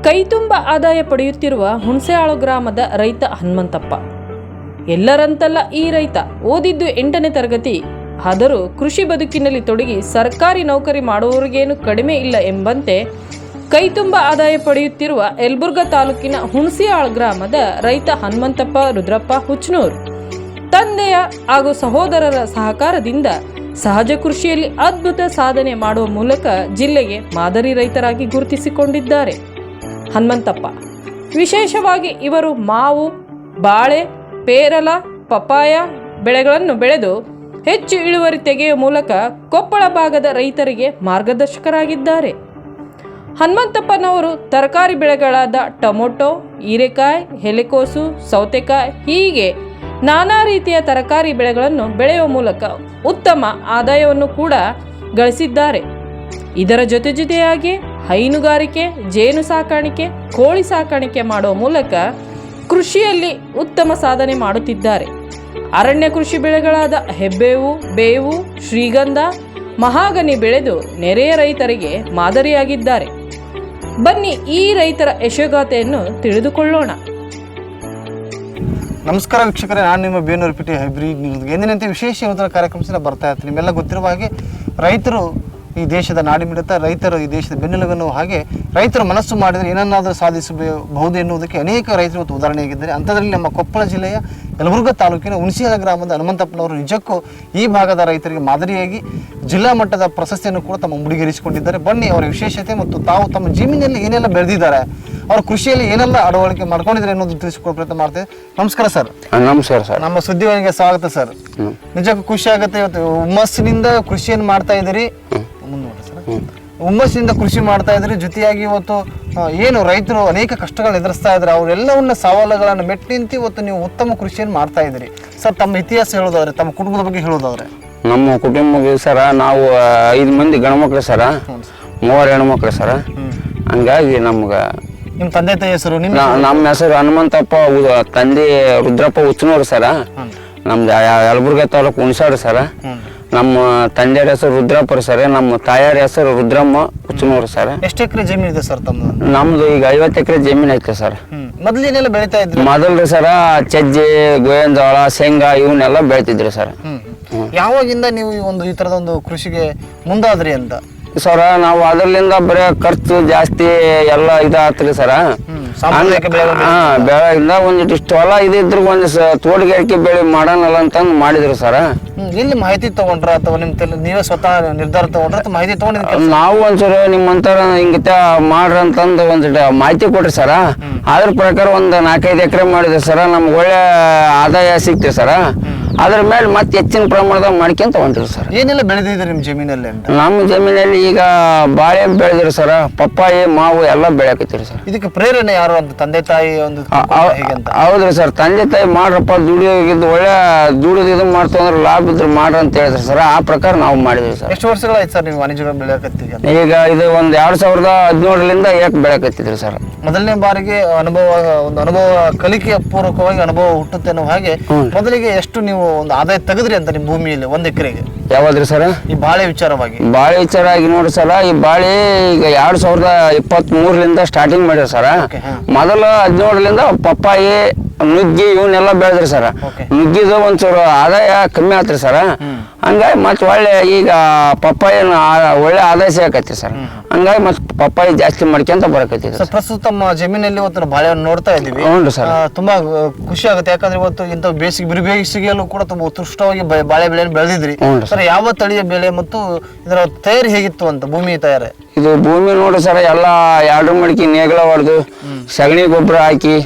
ಕೈತುಂಬ ಆದಾಯ ಪಡೆಯುತ್ತಿರುವ ಹುಣಸೆಹಾಳು ಗ್ರಾಮದ ರೈತ ಹನುಮಂತಪ್ಪ. ಎಲ್ಲರಂತಲ್ಲ ಈ ರೈತ ಓದಿದ್ದು 8ನೇ ತರಗತಿ, ಆದರೂ ಕೃಷಿ ಬದುಕಿನಲ್ಲಿ ತೊಡಗಿ ಸರ್ಕಾರಿ ನೌಕರಿ ಮಾಡುವವರಿಗೇನು ಕಡಿಮೆ ಇಲ್ಲ ಎಂಬಂತೆ ಕೈತುಂಬ ಆದಾಯ ಪಡೆಯುತ್ತಿರುವ ಯಲಬುರ್ಗಾ ತಾಲೂಕಿನ ಹುಣಸೆಹಾಳು ಗ್ರಾಮದ ರೈತ ಹನುಮಂತಪ್ಪ ರುದ್ರಪ್ಪ ಹುಚ್ಚನೂರ್ ತಂದೆಯ ಹಾಗೂ ಸಹೋದರರ ಸಹಕಾರದಿಂದ ಸಹಜ ಕೃಷಿಯಲ್ಲಿ ಅದ್ಭುತ ಸಾಧನೆ ಮಾಡುವ ಮೂಲಕ ಜಿಲ್ಲೆಗೆ ಮಾದರಿ ರೈತರಾಗಿ ಗುರುತಿಸಿಕೊಂಡಿದ್ದಾರೆ. ಹನುಮಂತಪ್ಪ ವಿಶೇಷವಾಗಿ ಇವರು ಮಾವು, ಬಾಳೆ, ಪೇರಲ, ಪಪಾಯ ಬೆಳೆಗಳನ್ನು ಬೆಳೆದು ಹೆಚ್ಚು ಇಳುವರಿ ತೆಗೆಯುವ ಮೂಲಕ ಕೊಪ್ಪಳ ಭಾಗದ ರೈತರಿಗೆ ಮಾರ್ಗದರ್ಶಕರಾಗಿದ್ದಾರೆ. ಹನುಮಂತಪ್ಪನವರು ತರಕಾರಿ ಬೆಳೆಗಳಾದ ಟೊಮೊಟೊ, ಹೀರೆಕಾಯಿ, ಎಲೆಕೋಸು, ಸೌತೆಕಾಯಿ ಹೀಗೆ ನಾನಾ ರೀತಿಯ ತರಕಾರಿ ಬೆಳೆಗಳನ್ನು ಬೆಳೆಯುವ ಮೂಲಕ ಉತ್ತಮ ಆದಾಯವನ್ನು ಕೂಡ ಗಳಿಸಿದ್ದಾರೆ. ಇದರ ಜೊತೆಯಾಗಿ ಹೈನುಗಾರಿಕೆ, ಜೇನು ಸಾಕಾಣಿಕೆ, ಕೋಳಿ ಸಾಕಾಣಿಕೆ ಮಾಡುವ ಮೂಲಕ ಕೃಷಿಯಲ್ಲಿ ಉತ್ತಮ ಸಾಧನೆ ಮಾಡುತ್ತಿದ್ದಾರೆ. ಅರಣ್ಯ ಕೃಷಿ ಬೆಳೆಗಳಾದ ಹೆಬ್ಬೇವು, ಬೇವು, ಶ್ರೀಗಂಧ, ಮಹಾಗನಿ ಬೆಳೆದು ನೆರೆಯ ರೈತರಿಗೆ ಮಾದರಿಯಾಗಿದ್ದಾರೆ. ಬನ್ನಿ ಈ ರೈತರ ಯಶೋಗಾಥೆಯನ್ನು ತಿಳಿದುಕೊಳ್ಳೋಣ. ನಮಸ್ಕಾರ ವೀಕ್ಷಕರೇ, ನಾನು ನಿಮ್ಮ ಬೇನೂರು ಪಿಟಿ ಹೈಬ್ರಿಡ್ ನ್ಯೂಸ್ ಎಂದಿನಂತೆ ವಿಶೇಷ ನೂತನ ಕಾರ್ಯಕ್ರಮದಿಂದ ಬರ್ತಾ ಇರ್ತೀನಿ. ನಿಮ್ಮೆಲ್ಲ ಗೊತ್ತಿರುವ ಹಾಗೆ ರೈತರು ಈ ದೇಶದ ನಾಡಿಮಿಡಿತ, ರೈತರು ಈ ದೇಶದ ಬೆನ್ನೆಲುಬನ್ನು, ಹಾಗೆ ರೈತರು ಮನಸ್ಸು ಮಾಡಿದರೆ ಏನನ್ನಾದರೂ ಸಾಧಿಸಬಹುದು ಎನ್ನುವುದಕ್ಕೆ ಅನೇಕ ರೈತರು ಇವತ್ತು ಉದಾಹರಣೆಯಾಗಿದ್ದಾರೆ. ಅಂಥದ್ರಲ್ಲಿ ನಮ್ಮ ಕೊಪ್ಪಳ ಜಿಲ್ಲೆಯ ಯಲಬುರ್ಗಾ ತಾಲೂಕಿನ ಹುಣಸೆಹಾಳು ಗ್ರಾಮದ ಹನುಮಂತಪ್ಪನವರು ನಿಜಕ್ಕೂ ಈ ಭಾಗದ ರೈತರಿಗೆ ಮಾದರಿಯಾಗಿ ಜಿಲ್ಲಾ ಮಟ್ಟದ ಪ್ರಶಸ್ತಿಯನ್ನು ಕೂಡ ತಮ್ಮ ಮುಡಿಗೇರಿಸಿಕೊಂಡಿದ್ದಾರೆ. ಬನ್ನಿ ಅವರ ವಿಶೇಷತೆ ಮತ್ತು ತಾವು ತಮ್ಮ ಜಮೀನಿನಲ್ಲಿ ಏನೆಲ್ಲ ಬೆಳೆದಿದ್ದಾರೆ, ಅವ್ರ ಕೃಷಿಯಲ್ಲಿ ಏನೆಲ್ಲ ಅಳವಡಿಕೆ ಮಾಡ್ಕೊಂಡಿದ್ದಾರೆ ಅನ್ನೋದು ತಿಳಿಸಿಕೊಳ್ಳೋ ಪ್ರಯತ್ನ ಮಾಡ್ತೇವೆ. ನಮಸ್ಕಾರ ಸರ್. ನಮಸ್ಕಾರ ಸರ್. ನಮ್ಮ ಸುದ್ದಿವಾಹಿನಿಗೆ ಸ್ವಾಗತ ಸರ್. ನಿಜಕ್ಕೂ ಖುಷಿ ಆಗುತ್ತೆ. ಇವತ್ತು ಹುಮ್ಮಸ್ಸಿನಿಂದ ಕೃಷಿಯನ್ನು ಮಾಡ್ತಾ ಇದ್ದೀರಿ, ಹುಮ್ಮಸ್ಸಿನಿಂದ ಕೃಷಿ ಮಾಡ್ತಾ ಇದ್ರಿ. ಜೊತೆಯಾಗಿ ಇವತ್ತು ಏನು ರೈತರು ಅನೇಕ ಕಷ್ಟಗಳನ್ನ ಎದುರಿಸ್ತಾ ಇದ್ದಾರೆ, ಅವರೆಲ್ಲವನ್ನ ಸವಾಲುಗಳನ್ನು ಮೆಟ್ಟಿ ನಿಂತು ಇವತ್ತು ನೀವು ಉತ್ತಮ ಕೃಷಿಯನ್ನು ಮಾಡ್ತಾ ಇದ್ದೀರಿ. ಸರ್, ತಮ್ಮ ಇತಿಹಾಸ ಹೇಳೋದಾದ್ರೆ, ತಮ್ಮ ಕುಟುಂಬದ ಬಗ್ಗೆ ಹೇಳೋದಾದ್ರೆ? ನಮ್ಮ ಕುಟುಂಬಕ್ಕೆ ಸರ ನಾವು 5 ಮಂದಿ ಗಂಡ್ಮಕ್ಳು ಸರ, 3 ಹೆಣ್ಮಕ್ಳು ಸರ. ಹಂಗಾಗಿ ನಮ್ಗೆ ನಿಮ್ಮ ತಂದೆ ತಾಯಿ ಹೆಸರು? ನಮ್ಮ ಹೆಸರು ಹನುಮಂತಪ್ಪ, ತಂದೆ ರುದ್ರಪ್ಪ ಹುಚ್ಚನೂರು ಸರ. ನಮ್ದು ಯಲಬುರ್ಗಾ ತಾಲೂಕು ಹುಣಸೆಹಾಳು ಸರ. ನಮ್ಮ ತಂದೆಯ ಹೆಸರು ರುದ್ರಪ್ಪ ಸರ್. ನಮ್ಮ ತಾಯಾರ ಹೆಸರು ರುದ್ರಮ್ಮ ಹುಚ್ಚನೂರು ಸರ್. ಎಷ್ಟು ಎಕರೆ ಜಮೀನು ಇದೆ ಸರ್ ತಮ್ಮದು? ನಮ್ದು ಈಗ 50 ಎಕರೆ ಜಮೀನು ಐತೆ ಸರ್. ಮೊದಲೇನೆಲ್ಲ ಬೆಳಿತಾ ಇದ್ರಿ? ಮೊದಲ್ರಿ ಸರ ಚಜ್ಜಿ, ಗೋವಿನ ಜೋಳ, ಶೇಂಗಾ ಇವನ್ನೆಲ್ಲ ಬೆಳಿತಿದ್ರಿ ಸರ್. ಯಾವಾಗಿಂದ ನೀವು ಈ ತರದ ಒಂದು ಕೃಷಿಗೆ ಮುಂದಾದ್ರಿ ಅಂತ? ಸರ ನಾವು ಅದರ್ಲಿಂದ ಬರೀ ಖರ್ಚು ಜಾಸ್ತಿ ಎಲ್ಲ ಇದಾತ್ರಿ ಸರ. ಬೆಳೆಯಿಂದ ಒಂದಿಷ್ಟು ಹೊಲ ಇದಿದ್ರು ಒಂದು ತೋಟಗಾರಿಕೆ ಬೆಳೆ ಮಾಡೋಣಲ್ಲ ಅಂತಂದು ಮಾಡಿದ್ರು ಸರ. ಇಲ್ಲಿ ಮಾಹಿತಿ ತಗೊಂಡ್ರ ಅಥವಾ ನೀವೇ ಸ್ವತಃ ನಿರ್ಧಾರ ತಗೊಂಡ್ರ ಅಥವಾ ಮಾಹಿತಿ ತಗೊಂಡಿದ್ರಿ? ನಾವು ಒಂದ್ಸಲ ನಿಮ್ಮಂತರ ಹಿಂಗತ ಮಾಡ್ರಿ ಅಂತಂದು ಒಂದ್ ಮಾಹಿತಿ ಕೊಟ್ರಿ ಸರ. ಅದ್ರ ಪ್ರಕಾರ ಒಂದು 4-5 ಎಕರೆ ಮಾಡಿದ್ರಿ ಸರ. ನಮ್ಗೆ ಒಳ್ಳೆ ಆದಾಯ ಸಿಕ್ತಿ ಸರ. ಅದ್ರ ಮೇಲೆ ಮತ್ತೆ ಹೆಚ್ಚಿನ ಪ್ರಮಾಣದಾಗ ಮಾಡ್ಕೊಂತ ಹೊಂಟ್ರಿ ಸರ್. ಏನೆಲ್ಲ ಬೆಳೆದಿದ್ರಿ ನಿಮ್ ಜಮೀನಲ್ಲಿ? ನಮ್ಮ ಜಮೀನಲ್ಲಿ ಈಗ ಬಾಳೆ ಬೆಳೆದ್ರಿ ಸರ, ಪಪ್ಪಾಯಿ, ಮಾವು ಎಲ್ಲ ಬೆಳೆಯಕತ್ತೀರಿ ಸರ್. ಇದಕ್ಕೆ ಪ್ರೇರಣೆ ಯಾರು ಅಂತ? ತಂದೆ ತಾಯಿ ಒಂದು? ಹೌದ್ರಿ ಸರ್, ತಂದೆ ತಾಯಿ ಮಾಡ್ರಪ್ಪ, ದುಡಿಯೋಗಿದ್ದು ಒಳ್ಳೆ ದುಡಿದು ಇದು ಮಾಡ್ತಂದ್ರೆ ಲಾಭ ಇದ್ರೆ ಮಾಡ್ರಿ ಅಂತ ಹೇಳಿದ್ರಿ ಸರ್. ಆ ಪ್ರಕಾರ ನಾವು ಮಾಡಿದ್ವಿ ಸರ್. ಎಷ್ಟು ವರ್ಷಗಳಾಯ್ತು ಸರ್ ನೀವು ವಾಣಿಜ್ಯ ಬೆಳೆಯಕತ್ತೀವಿ? ಈಗ ಇದು ಒಂದು 2017ರಿಂದ ಏಕ್ ಬೆಳೆಯಕತ್ತಿದ್ರಿ ಸರ್. ಮೊದಲನೇ ಬಾರಿಗೆ ಅನುಭವ ಕಲಿಕೆಯ ಪೂರ್ವಕವಾಗಿ ಅನುಭವ ಹುಟ್ಟುತ್ತೆ ಅನ್ನೋ ಹಾಗೆ ಮೊದಲಿಗೆ ಎಷ್ಟು ನೀವು ಒಂದು ಆದಾಯ ತೆಗೆದ್ರಿ ಅಂತ ನಿಮ್ಮ ಭೂಮಿಯಲ್ಲಿ 1 ಎಕರೆಗೆ? ಯಾವಾದ್ರಿ ಸರ್? ಈ ಬಾಳೆ ವಿಚಾರವಾಗಿ? ಬಾಳೆ ವಿಚಾರವಾಗಿ ನೋಡಿ ಸರ, ಈ ಬಾಳೆ ಈಗ 2023ರಿಂದ ಸ್ಟಾರ್ಟಿಂಗ್ ಮಾಡಿರಿ ಸರ. ಮೊದಲ 17ರಿಂದ ಪಪ್ಪಾಯಿ, ನುಗ್ಗಿ ಇವನ್ನೆಲ್ಲ ಬೆಳೆದ್ರಿ ಸರ. ನುಗ್ಗಿದು ಒಂಚೂರು ಆದಾಯ ಕಮ್ಮಿ ಆತ್ರಿ ಸರ. ಹಂಗಾಗಿ ಮತ್ತೆ ಒಳ್ಳೆ ಈಗ ಪಪ್ಪಾಯಿನ ಒಳ್ಳೆ ಆದಾಯ ಸಿಗಕತ್ತಿ ಸರ್. ಹಂಗಾಗಿ ಮತ್ತೆ ಪಪ್ಪಾಯಿ ಜಾಸ್ತಿ ಮಾಡ್ಕೊಂತ ಬರಕತ್ತಿ ಸರ್. ಪ್ರಸ್ತುತ ನಮ್ಮ ಜಮೀನಲ್ಲಿ ಇವತ್ತು ಬಾಳೆಯನ್ನು ನೋಡ್ತಾ ಇದ್ದೀವಿ. ಹ್ಞೂ ಸರ್, ತುಂಬಾ ಖುಷಿ ಆಗುತ್ತೆ. ಯಾಕಂದ್ರೆ ಇವತ್ತು ಇಂಥ ಬೇಸಿಗೆಯಲ್ಲೂ ಕೂಡ ತುಂಬಾ ಉತ್ಕೃಷ್ಟವಾಗಿ ಬಾಳೆ ಬೆಳೆಯನ್ನು ಬೆಳೆದಿದ್ರಿ ಸರ್. ಯಾವ ತಳಿಯ ಬೆಳೆ ಮತ್ತು ಇದರ ತಯಾರಿ ಹೇಗಿತ್ತು ಅಂತ? ಭೂಮಿ ತಯಾರಿ? ಇದು ಭೂಮಿ ನೋಡಿ ಸರ್, ಎಲ್ಲ 2 ಮಡಿಕೆ ನೇಗಿಲ ಹೊಡೆದು ಸಗಣಿ ಗೊಬ್ಬರ ಹಾಕಿ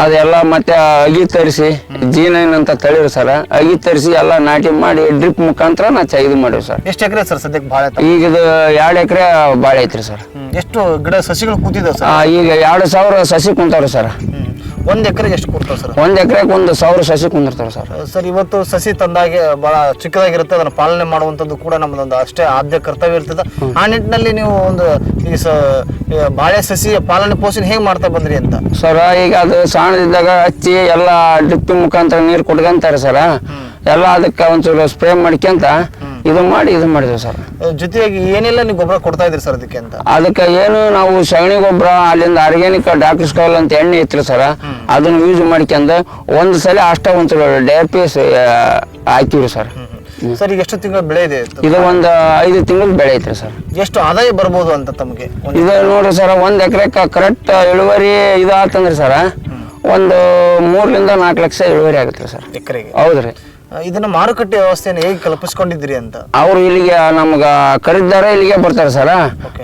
ಅದೆಲ್ಲ ಮತ್ತೆ ಅಗಿ ತರಿಸಿ, ಜೀನೈನ್ ಅಂತ ತಳಿರು ಸರ, ಅಗಿ ತರಿಸಿ ಎಲ್ಲ ನಾಟಿ ಮಾಡಿ ಡ್ರಿಪ್ ಮುಖಾಂತರ ನಾ ಇದು ಮಾಡಿವಿ ಸರ್. ಎಷ್ಟು ಎಕರೆ ಸರ್ ಸದ್ಯಕ್ಕೆ ಬಾಳೆ? ಈಗ ಇದು 2 ಎಕರೆ ಬಾಳೆ ಐತ್ರಿ ಸರ್. ಎಷ್ಟು ಗಿಡ ಸಸಿಗಳು ಕೂತಿದಾವೆ ಸರ್? ಈಗ 2000 ಸಸಿ ಕುಂತಾವ್ರಿ ಸರ್. 1 ಎಕರೆಗೆ ಎಷ್ಟು ಕೊಡ್ತಾವೆ ಸರ್? 1 ಎಕರೆಗೆ 1000 ಸಸಿ ಕುಂದಿರ್ತಾವೆ ಸರ್. ಸರ್, ಇವತ್ತು ಸಸಿ ತಂದಾಗೆ ಬಹಳ ಚಿಕ್ಕದಾಗಿರುತ್ತೆ, ಅದನ್ನು ಪಾಲನೆ ಮಾಡುವಂಥದ್ದು ಕೂಡ ನಮ್ಮದೊಂದು ಅಷ್ಟೇ ಆದ್ಯ ಕರ್ತವ್ಯ ಇರ್ತದೆ. ಆ ನಿಟ್ಟಿನಲ್ಲಿ ನೀವು ಒಂದು ಈ ಬಾಳೆ ಸಸಿಯ ಪಾಲನೆ ಪೋಷಣೆ ಹೇಗೆ ಮಾಡ್ತಾ ಬಂದ್ರಿ ಅಂತ? ಸರ್, ಈಗ ಅದು ಸಣ್ಣದಿದ್ದಾಗ ಹಚ್ಚಿ ಎಲ್ಲ ಡ್ರಿಪ್ ಮುಖಾಂತರ ನೀರು ಕೊಟ್ಕೊಂತಾರೆ ಸರ. ಎಲ್ಲ ಅದಕ್ಕೆ ಒಂಚೂರು ಸ್ಪ್ರೇ ಮಾಡ್ಕೊಂತ ಇದು ಮಾಡಿದ್ವಿ ಸರ್. ಜೊತೆಯಾಗಿ ಏನೆಲ್ಲ ನೀವು ಗೊಬ್ಬರ ಕೊಡ್ತಾ ಇದ್ರಿ ಸರ್ ಅದಕ್ಕೆ ಅಂತ? ಅದಕ್ಕೆ ಏನು ನಾವು ಸಗಣಿ ಗೊಬ್ಬರ ಅಲ್ಲಿಂದ ಆರ್ಗ್ಯಾನಿಕ್ ಡಾಕ್ಟರ್ ಸ್ಕಾಲ್ ಅಂತ ಎಣ್ಣೆ ಇತ್ತು ಸರ್, ಅದನ್ನ ಯೂಸ್ ಮಾಡ್ಕೊಂಡು ಒಂದು ಸಲ ಅಷ್ಟೇ ಒಂದ್ಸಲ ಡೇಪೀಸ್ ಹಾಕಿವ್ರಿ ಸರ್. ಸರ್ ಈಗ ಎಷ್ಟು ತಿಂಗಳ ಬೆಳೆ ಇದೆ? ಇದು ಒಂದು 5 ತಿಂಗಳ ಬೆಳೆ ಐತ್ರಿ ಸರ್. ಎಷ್ಟು ಆದಾಯ ಬರ್ಬೋದು ಅಂತ ತಮಗೆ? ಇದು ನೋಡ್ರಿ ಸರ್, 1 ಎಕರೆಕ್ಕೆ ಕರೆಕ್ಟ್ ಇಳುವರಿ ಇದು ಆತಂದ್ರಿ ಸರ್, ಒಂದು 3 ರಿಂದ 4 ಲಕ್ಷ ಇಳುವರಿ ಆಗುತ್ತೆ ಸರ್ ಎಕರೆಗೆ. ಹೌದ್ರಿ. ಇದನ್ನ ಮಾರುಕಟ್ಟೆ ವ್ಯವಸ್ಥೆಯನ್ನು ಹೇಗೆ ಕಲ್ಪಿಸ್ಕೊಂಡಿದ್ದೀರಿ ಅಂತ? ಅವ್ರು ಇಲ್ಲಿಗೆ ನಮ್ಗ ಖರೀದಾರ ಇಲ್ಲಿಗೆ ಬರ್ತಾರೆ ಸರ್.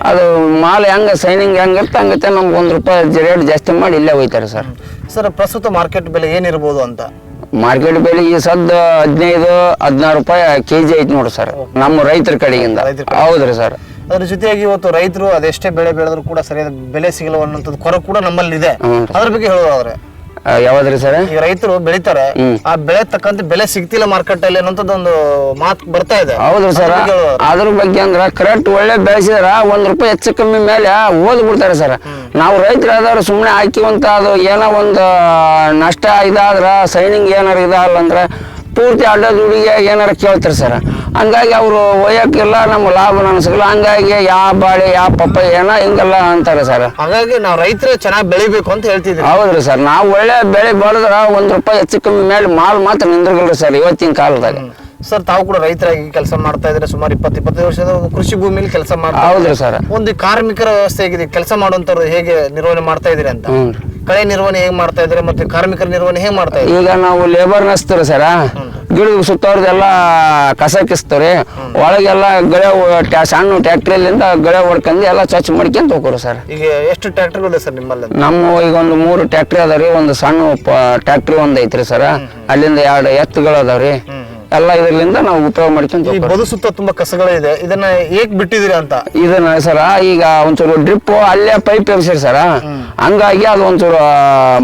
ಅದು ಮಾಲ್ ಹೆಂಗ ಸೈನಿಂಗ್ ಹೆಂಗಿರುತ್ತೆ ಹಂಗತ್ತೆ ನಮ್ಗೆ ₹1 ರೇಟ್ ಜಾಸ್ತಿ ಮಾಡಿ ಇಲ್ಲೇ ಹೋಯ್ತಾರೆ ಸರ್. ಸರ್ ಪ್ರಸ್ತುತ ಮಾರ್ಕೆಟ್ ಬೆಲೆ ಏನಿರ್ಬೋದು ಅಂತ? ಮಾರ್ಕೆಟ್ ಬೆಲೆ ಈ ಸದ್ದ 15-16 ರೂಪಾಯಿ ಕೆಜಿ ಐತಿ ನೋಡ್ರಿ ಸರ್, ನಮ್ಮ ರೈತರ ಕಡೆಗಿಂದ. ಹೌದ್ರಿ ಸರ್. ಅದ್ರ ಜೊತೆಯಾಗಿ ಇವತ್ತು ರೈತರು ಅದೆಷ್ಟೇ ಬೆಳೆ ಬೆಳೆದ್ರು ಕೂಡ ಸರಿಯಾದ ಬೆಲೆ ಸಿಗಲ್ಲ ಅನ್ನೋಂಥದ್ದು ಕೊರ ಕೂಡ ನಮ್ಮಲ್ಲಿ ಇದೆ. ಅದ್ರ ಬಗ್ಗೆ ಹೇಳೋದಾದ್ರೆ ಯಾವ್ದ್ರಿ ಸರ್? ಈಗ ರೈತರು ಬೆಳಿತಾರೆ, ಆ ಬೆಳೆ ತಕ್ಕಂತೆ ಬೆಲೆ ಸಿಗ್ತಿಲ್ಲ ಮಾರ್ಕೆಟ್ ಅಲ್ಲಿ ಅನ್ನೋಂಥದ್ದು ಒಂದು ಮಾತು ಬರ್ತಾ ಇದೆ. ಹೌದ್ರಿ ಸರ್. ಅದ್ರ ಬಗ್ಗೆ ಅಂದ್ರ ಕರೆಕ್ಟ್ ಒಳ್ಳೆ ಬೆಳೆಸಿದ್ರ ₹1 ಹೆಚ್ಚು ಕಮ್ಮಿ ಮೇಲೆ ಓದ್ ಬಿಡ್ತಾರೆ ಸರ್. ನಾವು ರೈತರಾದವ್ರು ಸುಮ್ಮನೆ ಹಾಕಿವಂತ ಅದು ಏನೋ ಒಂದು ನಷ್ಟ ಇದಾದ್ರ ಸೈನಿಂಗ್ ಏನಾರ ಇದಲ್ಲ ಅಂದ್ರೆ ಪೂರ್ತಿ ಅಡ್ಡ ದುಡಿಗೆ ಏನಾರ ಕೇಳ್ತಾರೆ ಸರ್. ಹಂಗಾಗಿ ಅವರು ಒಯ್ಯಕ್ಕೆಲ್ಲ ನಮ್ಮ ಲಾಭ ಅನ್ಸಲ್ಲ. ಹಂಗಾಗಿ ಯಾವ ಬಾಳೆ ಯಾವ ಪಪ್ಪಾಯ ಏನೋ ಹಿಂಗೆಲ್ಲ ಅಂತಾರೆ ಸರ್. ಹಾಗಾಗಿ ನಾವು ರೈತರು ಚೆನ್ನಾಗಿ ಬೆಳಿಬೇಕು ಅಂತ ಹೇಳ್ತಿದ್ವಿ. ಹೌದ್ರಿ ಸರ್. ನಾವು ಒಳ್ಳೆ ಬೆಳೆ ಬೆಳೆದ್ರ ₹1 ಹೆಚ್ಚು ಕಮ್ಮಿ ಮೇಲೆ ಮಾಲ್ ಮಾತ್ರ ನಿಂದ್ರಗಲ್ರಿ ಸರ್ ಇವತ್ತಿನ ಕಾಲದಾಗ. ಸರ್ ತಾವು ಕೂಡ ರೈತರಾಗಿ ಕೆಲಸ ಮಾಡ್ತಾ ಇದ್ರೆ ಸುಮಾರು 20-25 ವರ್ಷದ ಕೃಷಿ ಭೂಮಿಯಲ್ಲಿ ಕೆಲಸ ಮಾಡ್ತಾ. ಹೌದ್ರಿ ಸರ್. ಒಂದು ಕಾರ್ಮಿಕರ ವ್ಯವಸ್ಥೆ ಹೇಗಿದೆ? ಕೆಲಸ ಮಾಡುವಂತವ್ರು ಹೇಗೆ ನಿರ್ವಹಣೆ ಮಾಡ್ತಾ ಇದೀರಿ ಅಂತ? ಕಳೆ ನಿರ್ವಹಣೆ ಹೇಗೆ ಮಾಡ್ತಾ ಇದ್ರೆ ಮತ್ತೆ ಕಾರ್ಮಿಕರ ನಿರ್ವಹಣೆ ಹೇಗೆ ಮಾಡ್ತಾ ಇದ್ದೀರಿ? ಈಗ ನಾವು ಲೇಬರ್ ನಸ್ತೀವಿ ಸರ, ಗಿಡದ ಸುತ್ತವ್ರದೆಲ್ಲ ಕಸ ಕಿಸ್ತೀವ್ರಿ, ಒಳಗೆಲ್ಲ ಗಳೆ ಸಣ್ಣ ಟ್ಯಾಕ್ಟ್ರಿಲಿಂದ ಗಳೆ ಹೊಡ್ಕೊಂಡು ಎಲ್ಲ ಸ್ವಚ್ಛ ಮಾಡ್ಕೊಂತ ಹೋಗೋರು ಸರ್. ಈಗ ಎಷ್ಟು ಟ್ಯಾಕ್ಟರ್ಗಳಿದೆ ಸರ್ ನಿಮ್ಮಲ್ಲಿ? ನಮ್ಮ ಈಗ ಒಂದು 3 ಟ್ಯಾಕ್ಟ್ರಿ ಅದಾವ್ರಿ, ಒಂದು ಸಣ್ಣ ಟ್ಯಾಕ್ಟ್ರಿ ಒಂದ್ ಐತ್ರಿ ಸರ್, ಅಲ್ಲಿಂದ 2 ಎತ್ತುಗಳು ಅದಾವ್ರಿ. ಎಲ್ಲ ಇದರಿಂದ ನಾವು ಉಪಯೋಗ ಮಾಡ್ಕೊಂತ. ಈ ಬದು ಸುತ್ತ ತುಂಬಾ ಕಸಗಳಿದೆ, ಇದನ್ನ ಹೇಗ್ ಬಿಟ್ಟಿದ್ದೀರಿ ಅಂತ? ಇದನ್ನ ಸರ ಈಗ ಒಂಚೂರು ಡ್ರಿಪ್ ಅಲ್ಲೇ ಪೈಪ್ ಎಬ್ಸಿರಿ ಸರ, ಹಂಗಾಗಿ ಅದು ಒಂಚೂರು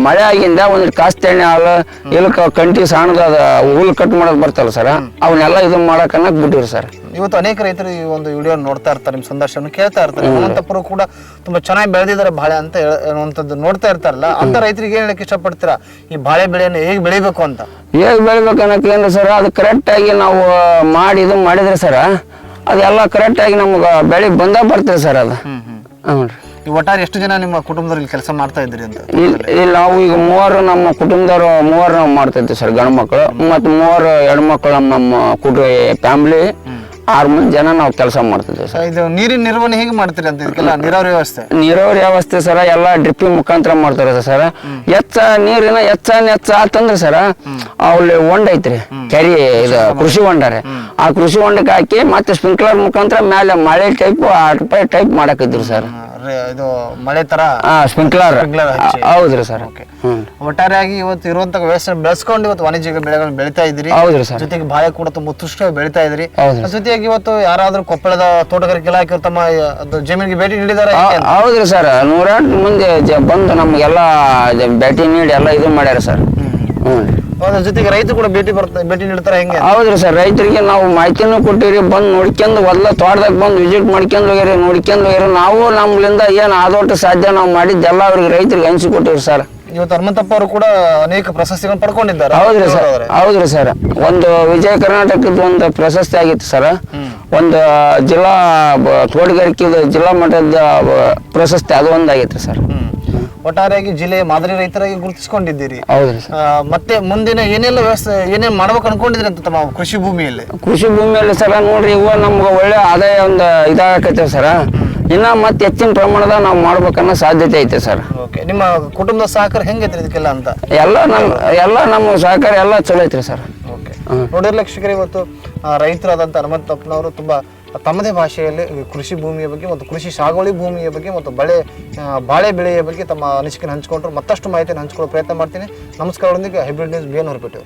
ಮಳೆ ಆಗಿಂದ ಒಂದ್ ಕಾಸ್ತಿ ಎಣ್ಣೆ ಹಾಲು ಇಲ್ಕ ಕಂಟಿ ಸಣ್ಣದ ಹುಲ್ ಕಟ್ ಮಾಡೋದು ಬರ್ತಲ್ಲ ಸರ್, ಅವನ್ನೆಲ್ಲ ಇದನ್ನ ಮಾಡಕ್ ಬಿಟ್ಟಿರಿ ಸರ್. ಇವತ್ತು ಅನೇಕ ರೈತರು ಈ ಒಂದು ವಿಡಿಯೋ ನೋಡ್ತಾ ಇರ್ತಾರೆ, ನಿಮ್ ಸಂದರ್ಶನ ಕೇಳ್ತಾ ಇರ್ತಾರೆ. ಅನಂತಪುರ ಕೂಡ ತುಂಬಾ ಚೆನ್ನಾಗಿ ಬೆಳೆದಿದ್ದಾರೆ ಬಾಳೆ ಅಂತ ಹೇಳುವಂತದ್ದು ನೋಡ್ತಾ ಇರ್ತಾರಲ್ಲ, ಅಂತ ರೈತರಿಗೆ ಏನ್ ಹೇಳಕ್ ಇಷ್ಟಪಡ್ತೀರಾ? ಈ ಬಾಳೆ ಬೆಳೆಯನ್ನು ಹೇಗೆ ಬೆಳಿಬೇಕು ಅಂತ? ಹೇಗೆ ಬೆಳಿಬೇಕು ಅನ್ನೋಕೆ ಏನ್ರಿ ಸರ್, ಅದು ಕರೆಕ್ಟ್ ಆಗಿ ನಾವು ಮಾಡಿ ಇದು ಮಾಡಿದ್ರೆ ಸರ್ ಅದೆಲ್ಲ ಕರೆಕ್ಟ್ ಆಗಿ ನಮ್ಗೆ ಬೆಳೆ ಬರ್ತೀರಿ ಸರ್ ಅದು. ಒಟ್ಟಾರೆ ಎಷ್ಟು ಜನ ನಿಮ್ಮ ಕುಟುಂಬದಲ್ಲಿ ಕೆಲಸ ಮಾಡ್ತಾ ಇದ್ರಿ ಅಂತ? ಇಲ್ಲಿ ನಾವು ಈಗ 3 ನಮ್ಮ ಕುಟುಂಬದವರು 3 ನಾವು ಮಾಡ್ತಾ ಇದ್ವಿ ಸರ್, ಗಂಡು ಮಕ್ಕಳು ಮತ್ತು 3 ಹೆಣ್ಮಕ್ಳು ನಮ್ಮ ಫ್ಯಾಮಿಲಿ 6 ಮಂದಿ ಜನ ನಾವು ಕೆಲಸ ಮಾಡ್ತಿದ್ವಿ ಸರ್. ಇದು ನೀರಿನ ನಿರ್ವಹಣೆ ಹೇಗೆ ಮಾಡ್ತೀರಿ ಅಂತ? ಇದಕ್ಕೆಲ್ಲ ನೀರಾವರಿ ವ್ಯವಸ್ಥೆ? ನೀರಾವರಿ ವ್ಯವಸ್ಥೆ ಸರ್ ಎಲ್ಲ ಡ್ರಿಪ್ಪಿಂಗ್ ಮುಖಾಂತರ ಮಾಡ್ತಾರೆ ಸರ್. ನೀರಿನ ಹೆಚ್ಚ ಆತಂದ್ರೆ ಸರ್ ಅಲ್ಲಿ ಹೊಂಡ ಐತ್ರಿ, ಕೆರಿ ಇದು ಕೃಷಿ ಹೊಂಡಾರೆ, ಆ ಕೃಷಿ ಹೊಂಡಕ್ಕೆ ಹಾಕಿ ಮತ್ತೆ ಸ್ಪ್ರಿಂಕ್ಲರ್ ಮುಖಾಂತರ ಮೇಲೆ ಮಳೆ ಟೈಪ್ ಟೈಪ್ ಮಾಡಾಕಿದ್ರು ಸರ್. ಇದು ಮಳೆ ತರ ಸ್ಪ್ರಿಂಕ್ಲರ್. ಹೌದ್ರಿ ಸರ್. ಒಟ್ಟಾರೆಯಾಗಿ ಇವತ್ತು ಇರುವಂತ ವ್ಯವಸ್ಥೆ ಬೆಳೆಸ್ಕೊಂಡು ಇವತ್ತು ವಾಣಿಜ್ಯಿಕ ಬೆಳೆಗಳನ್ನು ಬೆಳಿತಾ ಇದ್ರಿ. ಹೌದ್ರಿ ಸರ್. ಜೊತೆಗೆ ಬಾಳೆ ಕೂಡ ತುಂಬಾ ಉತ್ಕೃಷ್ಟವಾಗಿ ಬೆಳಿತಾ ಇದ್ರಿ. ಜೊತೆಗೆ ಇವತ್ತು ಯಾರಾದ್ರೂ ಕೊಪ್ಪಳದ ತೋಟಗಾರಿಕೆ ಇಲಾಖೆ ತಮ್ಮ ಜಮೀನಿಗೆ ಭೇಟಿ ನೀಡಿದಾರೆ? ಹೌದ್ರಿ ಸರ್, 108 ಮಂದಿ ಬಂದು ನಮ್ಗೆಲ್ಲ ಭೇಟಿ ನೀಡಿ ಎಲ್ಲ ಇದು ಮಾಡ್ಯಾರ ಸರ್. ಅದ್ರ ಜೊತೆಗೆ ರೈತರು ಕೂಡ ಭೇಟಿ ನೀಡ್ತಾರೆ ಹೆಂಗೆ? ಹೌದ್ರಿ ಸರ್, ರೈತರಿಗೆ ನಾವು ಮಾಹಿತಿನೂ ಕೊಟ್ಟಿರಿ, ಬಂದು ನೋಡ್ಕೊಂಡು ಒಲ್ಲ ತೋಟದಾಗ ಬಂದು ವಿಸಿಟ್ ಮಾಡ್ಕೊಂಡು ಹೋಗ್ಯಾರಿ, ನೋಡ್ಕೊಂಡು ಹೋಗ್ಯಾರಿ. ನಾವು ನಮ್ಲಿಂದ ಏನು ಆದೋಟ ಸಾಧ್ಯ ನಾವು ಮಾಡಿದ್ದೆಲ್ಲ ಅವ್ರಿಗೆ ರೈತರಿಗೆ ಹಂಚಿಕೊಟ್ಟಿವಿ ಸರ್. ಇವತ್ತು ಹನುಮಂತಪ್ಪ ಅವರು ಕೂಡ ಅನೇಕ ಪ್ರಶಸ್ತಿಗಳನ್ನು ಪಡ್ಕೊಂಡಿದ್ದಾರೆ. ಹೌದ್ರಿ ಸರ್. ಹೌದ್ರಿ ಸರ್, ಒಂದು ವಿಜಯ ಕರ್ನಾಟಕದ ಒಂದು ಪ್ರಶಸ್ತಿ ಆಗಿತ್ತು ಸರ್, ಒಂದು ಜಿಲ್ಲಾ ತೋಟಗಾರಿಕೆ ಜಿಲ್ಲಾ ಮಟ್ಟದ ಪ್ರಶಸ್ತಿ ಅದು ಒಂದಾಗಿತ್ತು ಸರ್. ಒಟ್ಟಾರೆಯಾಗಿ ಜಿಲ್ಲೆಯ ಮಾದರಿ ರೈತರಾಗಿ ಗುರುತಿಸಿಕೊಂಡಿದ್ದೀರಿ. ಹೌದ್ರಿ ಸರ್. ಮತ್ತೆ ಮುಂದಿನ ಏನೆಲ್ಲ ವ್ಯವಸ್ಥೆ ಏನೇನ್ ಮಾಡ್ಬೇಕು ಅನ್ಕೊಂಡಿದ್ರಿ ಅಂತ ತಮ್ಮ ಕೃಷಿ ಭೂಮಿಯಲ್ಲಿ? ಕೃಷಿ ಭೂಮಿಯಲ್ಲಿ ಸರ್ ನೋಡ್ರಿ, ಇವ ನಮ್ಗೆ ಒಳ್ಳೆ ಆದಾಯ ಒಂದು ಇದಾಗತ್ತೇವೆ ಸರ್, ಇನ್ನ ಮತ್ತೆ ಹೆಚ್ಚಿನ ಪ್ರಮಾಣದ ನಾವು ಮಾಡ್ಬೇಕನ್ನೋ ಸಾಧ್ಯತೆ ಐತೆ ಸರ್. ನಿಮ್ಮ ಕುಟುಂಬದ ಸಹಕಾರ ಹೆಂಗೈತ್ರಿ ಇದಕ್ಕೆಲ್ಲ ಅಂತ? ಎಲ್ಲ ನಮ್ಮ ಸಹಕಾರ ಎಲ್ಲ ಚಲೋ ಐತ್ರಿ ಸರ್. ನೋಡಿರ್ಲಿ ವೀಕ್ಷಕರೇ, ಇವತ್ತು ರೈತರಾದಂಥ ಹನುಮಂತಪ್ಪನವರು ತುಂಬಾ ತಮ್ಮದೇ ಭಾಷೆಯಲ್ಲಿ ಕೃಷಿ ಭೂಮಿಯ ಬಗ್ಗೆ ಮತ್ತು ಕೃಷಿ ಸಾಗುವಳಿ ಭೂಮಿಯ ಬಗ್ಗೆ ಮತ್ತು ಬಾಳೆ ಬೆಳೆಯ ಬಗ್ಗೆ ತಮ್ಮ ಅನಿಸಿಕೆಯನ್ನು ಹಂಚಿಕೊಂಡ್ರು. ಮತ್ತಷ್ಟು ಮಾಹಿತಿಯನ್ನು ಹಂಚಿಕೊಳ್ಳೋ ಪ್ರಯತ್ನ ಮಾಡ್ತೀನಿ. ನಮಸ್ಕಾರದೊಂದಿಗೆ ಹೈಬ್ರಿಡ್ ನ್ಯೂಸ್ BN ಹೊರಪೇಟೆ.